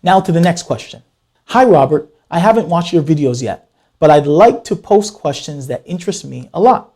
Now to the next question. Hi Robert, I haven't watched your videos yet, but I'd like to post questions that interest me a lot.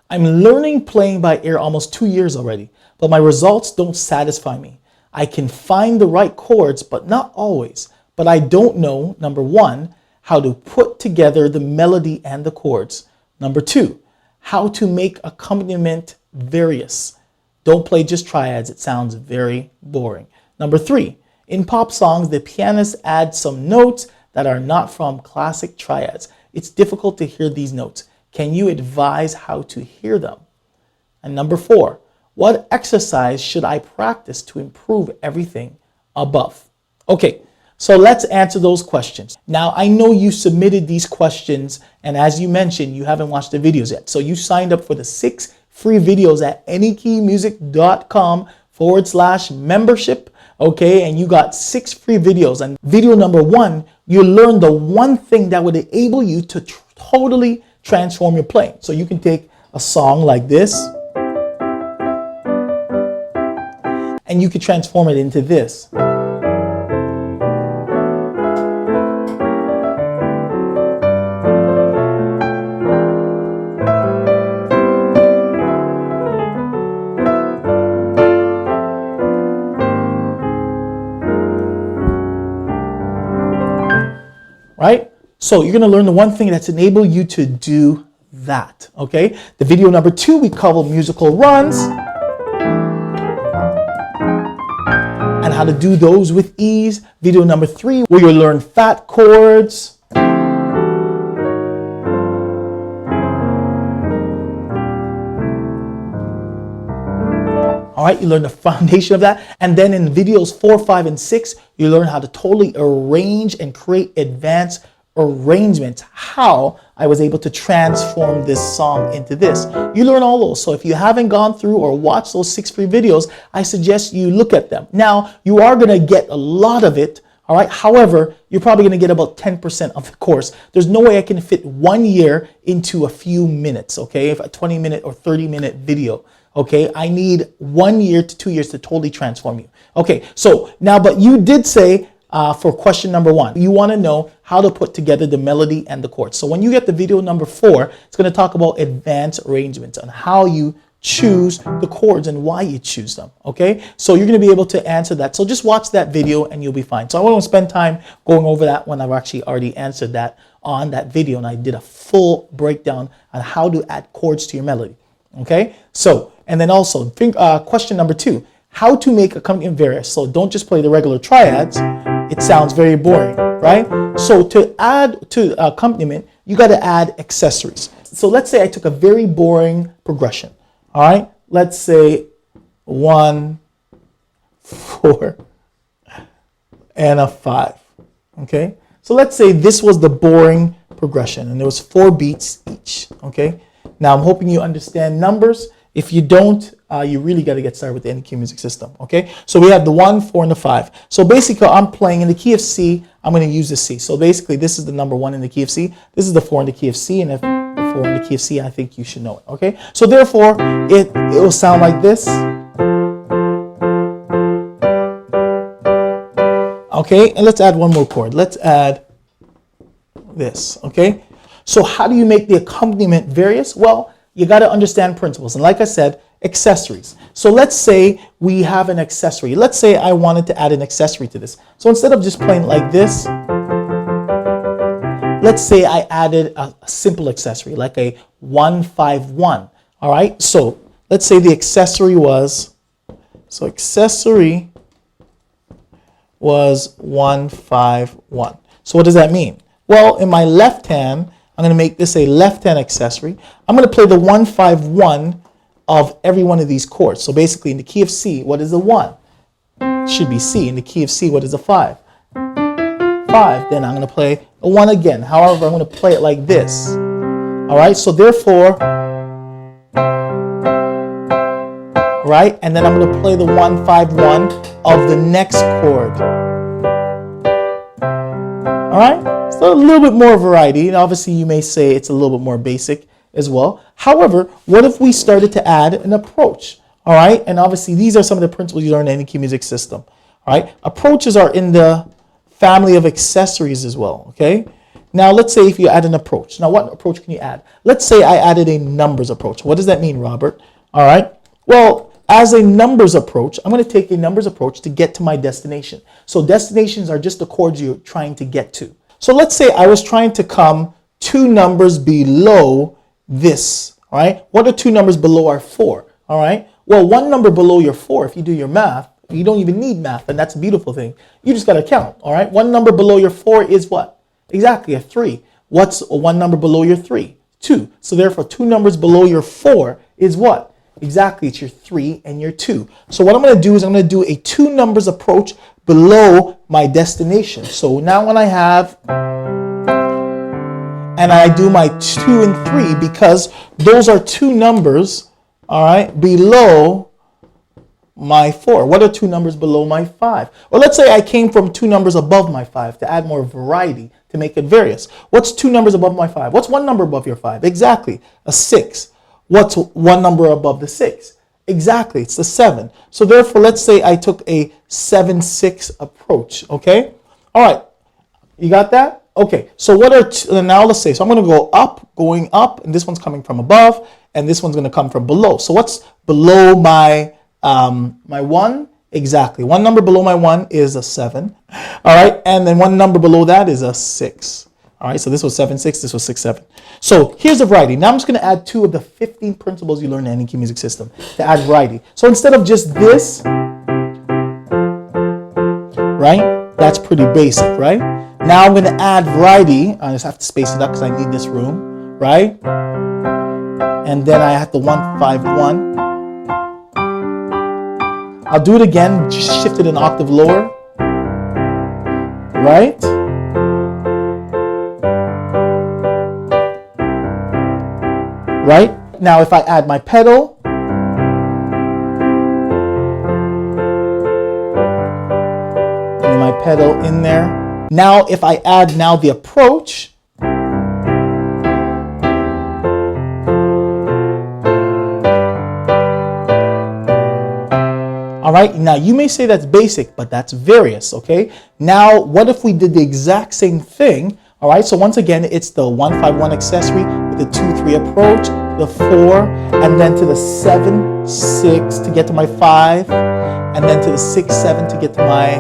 I'm learning playing by ear almost 2 years already, but my results don't satisfy me. I can find the right chords, but not always. But I don't know, number one, how to put together the melody and the chords. Number two, how to make accompaniment various. Don't play just triads, it sounds very boring. Number three, in pop songs, the pianists add some notes that are not from classic triads. It's difficult to hear these notes. Can you advise how to hear them? And number four, what exercise should I practice to improve everything above? Okay, so let's answer those questions. Now, I know you submitted these questions, and as you mentioned, you haven't watched the videos yet. So you signed up for the 6 free videos at anykeymusic.com/membership. Okay, and you got 6 free videos. And video number 1, you learned the one thing that would enable you to totally transform your playing. So you can take a song like this, and you can transform it into this. Right? So you're going to learn the one thing that's enable you to do that. Okay? The video number 2, we cover musical runs and how to do those with ease. Video number 3, where you'll learn fat chords. All right, you learn the foundation of that. And then in videos 4, 5, and 6, you learn how to totally arrange and create advanced arrangements. How I was able to transform this song into this. You learn all those. So if you haven't gone through or watched those 6 free videos, I suggest you look at them. Now, you are going to get a lot of it. All right. However, you're probably going to get about 10% of the course. There's no way I can fit 1 year into a few minutes. Okay. If a 20-minute or 30-minute video. Okay, I need 1 year to 2 years to totally transform you. Okay, so now, but you did say for question number 1, you want to know how to put together the melody and the chords. So when you get the video number 4, it's going to talk about advanced arrangements and how you choose the chords and why you choose them. Okay, so you're going to be able to answer that. So just watch that video and you'll be fine. So I won't spend time going over that when I've actually already answered that on that video, and I did a full breakdown on how to add chords to your melody. Okay, so, and then also question number 2, how to make accompaniment various. So don't just play the regular triads. It sounds very boring, right? So to add to accompaniment, you got to add accessories. So let's say I took a very boring progression. All right, let's say 1, 4, and a 5. Okay, so let's say this was the boring progression, and there was 4 beats each. Okay. Now, I'm hoping you understand numbers. If you don't, you really got to get started with the NQ music system. Okay, so we have the 1, 4, and the 5. So basically, I'm playing in the key of C. I'm going to use the C. So basically, this is the number 1 in the key of C. This is the 4 in the key of C, and if the 4 in the key of C, I think you should know it. Okay, so therefore, it will sound like this. Okay, and let's add one more chord. Let's add this. Okay. So how do you make the accompaniment various? Well, you got to understand principles. And like I said, accessories. So let's say we have an accessory. Let's say I wanted to add an accessory to this. So instead of just playing like this, let's say I added a simple accessory, like a 1-5-1. All right. So let's say the accessory was, so accessory was 1-5-1. So what does that mean? Well, in my left hand, I'm going to make this a left hand accessory. I'm going to play the 1-5-1 of every one of these chords. So basically in the key of C, what is the 1? It should be C. In the key of C, what is the 5? 5. Then I'm going to play a 1 again. However, I'm going to play it like this. All right, so therefore, right? And then I'm going to play the 1-5-1 of the next chord. All right? So a little bit more variety. And obviously, you may say it's a little bit more basic. as well. However, what if we started to add an approach? All right, and obviously these are some of the principles you learn in any key music system. All right, approaches are in the family of accessories as well. Okay, now let's say if you add an approach. Now, what approach can you add? Let's say I added a numbers approach. What does that mean, Robert? All right, well, as a numbers approach, I'm going to take a numbers approach to get to my destination. So destinations are just the chords you're trying to get to. So let's say I was trying to come 2 numbers below this. All right, what are 2 numbers below our 4? All right, well, 1 number below your 4, if you do your math, you don't even need math, and that's a beautiful thing. You just got to count. All right, 1 number below your 4 is what? Exactly, a 3. What's 1 number below your 3? 2. So therefore, 2 numbers below your 4 is what? Exactly, it's your 3 and your 2. So what I'm going to do is I'm going to do a 2 numbers approach below my destination. So now when I have, and I do my 2 and 3, because those are 2 numbers, all right, below my 4. What are 2 numbers below my 5? Or let's say I came from 2 numbers above my 5 to add more variety, to make it various. What's 2 numbers above my 5? What's 1 number above your 5? Exactly, a 6. What's 1 number above the 6? Exactly, it's the 7. So therefore, let's say I took a 7-6 approach, okay? All right, you got that? Okay, so what are, now let's say, so I'm going to go up, going up, and this one's coming from above, and this one's going to come from below. So what's below my my 1? Exactly, 1 number below my 1 is a 7. All right, and then 1 number below that is a 6. All right, so this was 7-6, this was 6-7. So here's the variety. Now I'm just going to add 2 of the 15 principles you learn in any key music system to add variety. So instead of just this, right? That's pretty basic, right? Now I'm going to add variety. I just have to space it out because I need this room, right? And then I have the 1-5-1. I'll do it again, just shift it an octave lower, right? Right? Now if I add my pedal, and my pedal in there. Now if I add now the approach, all right, now you may say that's basic, but that's various, okay? Now, what if we did the exact same thing? All right, so once again, it's the 1-5-1 accessory with the 2-3 approach, the 4, and then to the 7-6 to get to my 5, and then to the 6-7 to get to my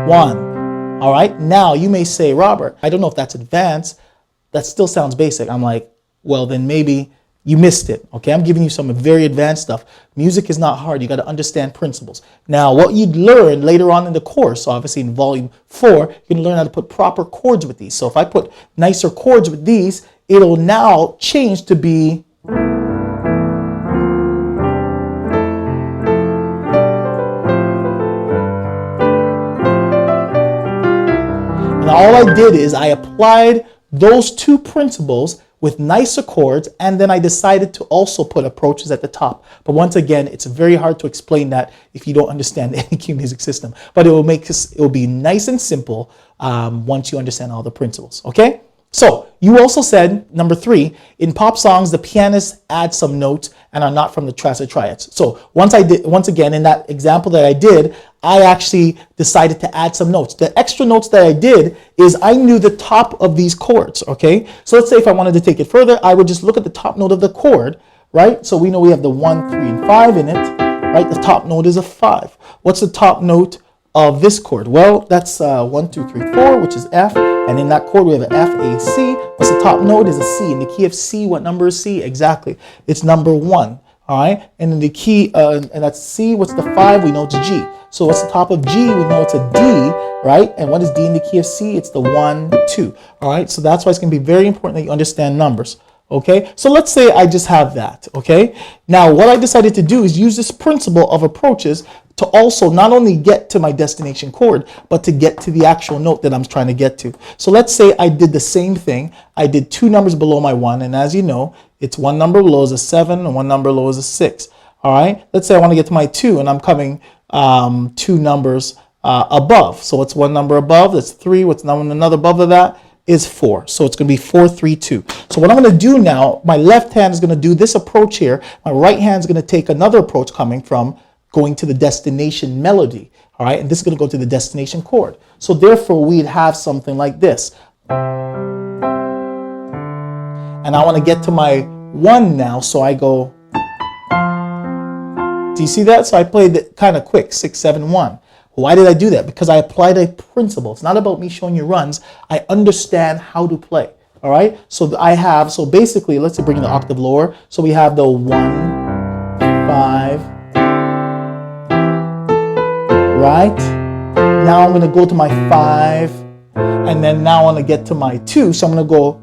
1. All right, now you may say, Robert, I don't know if that's advanced. That still sounds basic. I'm like, well, then maybe you missed it, okay? I'm giving you some very advanced stuff. Music is not hard. You got to understand principles. Now, what you'd learn later on in the course, obviously in volume 4, you're going to learn how to put proper chords with these. So if I put nicer chords with these, it'll now change to be... And all I did is I applied those 2 principles with nicer chords, and then I decided to also put approaches at the top. But once again, it's very hard to explain that if you don't understand any key music system. But it will be nice and simple once you understand all the principles, okay? So you also said, number 3, in pop songs, the pianists add some notes and are not from the tracets or triads. So once again, in that example that I did, I actually decided to add some notes. The extra notes that I did is I knew the top of these chords, okay? So let's say if I wanted to take it further, I would just look at the top note of the chord, right? So we know we have the 1, 3, and 5 in it, right? The top note is a 5. What's the top note of this chord? Well, that's 1, 2, 3, 4, which is F. And in that chord, we have an F, A, C. What's the top note is a C. In the key of C, what number is C? Exactly. It's number 1. All right. And in the key, and that's C. What's the 5? We know it's G. So what's the top of G? We know it's a D, right? And what is D in the key of C? It's the 1, 2. All right. So that's why it's going to be very important that you understand numbers. Okay, so let's say I just have that, okay? Now, what I decided to do is use this principle of approaches to also not only get to my destination chord, but to get to the actual note that I'm trying to get to. So let's say I did the same thing. I did 2 numbers below my 1, and as you know, it's 1 number below is a 7, and 1 number below is a 6, all right? Let's say I want to get to my 2, and I'm coming 2 numbers above. So what's 1 number above? That's 3. What's another above of that? is 4. So it's going to be 4, 3, 2. So what I'm going to do now, my left hand is going to do this approach here. My right hand is going to take another approach coming from going to the destination melody. All right, and this is going to go to the destination chord. So therefore, we'd have something like this. And I want to get to my 1 now, so I go. Do you see that? So I played it kind of quick, 6, 7, 1. Why did I do that? Because I applied a principle. It's not about me showing you runs. I understand how to play. All right. So so basically, let's bring the octave lower. So we have the 1, 5. Right. Now I'm going to go to my 5. And then now I want to get to my 2. So I'm going to go.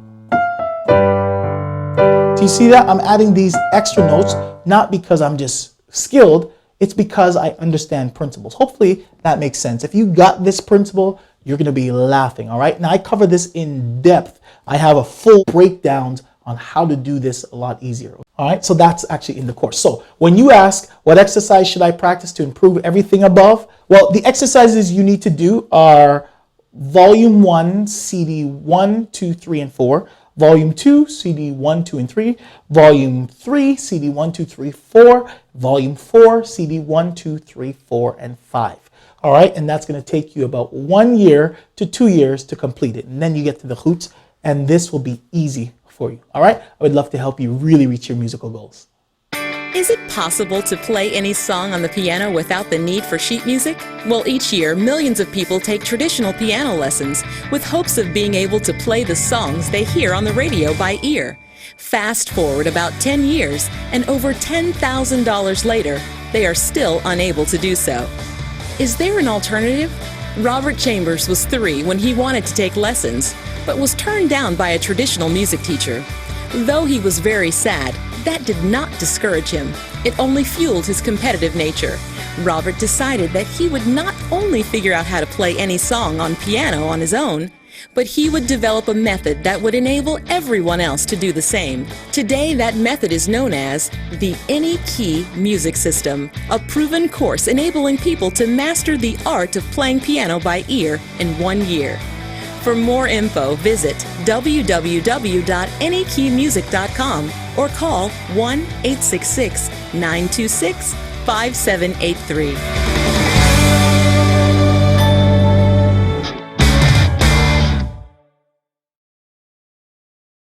Do you see that? I'm adding these extra notes, not because I'm just skilled. It's because I understand principles. Hopefully that makes sense. If you got this principle, you're going to be laughing. All right. Now I cover this in depth. I have a full breakdowns on how to do this a lot easier. All right. So that's actually in the course. So when you ask what exercise should I practice to improve everything above? Well, the exercises you need to do are volume 1, CD 1, 2, 3, and 4. Volume 2, CD 1, 2, and 3. Volume 3, CD 1, 2, 3, 4. Volume 4, CD 1, 2, 3, 4, and 5. All right, and that's going to take you about 1 year to 2 years to complete it. And then you get to the hoots, and this will be easy for you. All right, I would love to help you really reach your musical goals. Is it possible to play any song on the piano without the need for sheet music? Well, each year, millions of people take traditional piano lessons with hopes of being able to play the songs they hear on the radio by ear. Fast forward about 10 years, and over $10,000 later, they are still unable to do so. Is there an alternative? Robert Chambers was 3 when he wanted to take lessons, but was turned down by a traditional music teacher. Though he was very sad, that did not discourage him. It only fueled his competitive nature. Robert decided that he would not only figure out how to play any song on piano on his own, but he would develop a method that would enable everyone else to do the same. Today, that method is known as the Any Key Music System, a proven course enabling people to master the art of playing piano by ear in 1 year. For more info, visit www.anykeymusic.com or call 1-866-926-5783.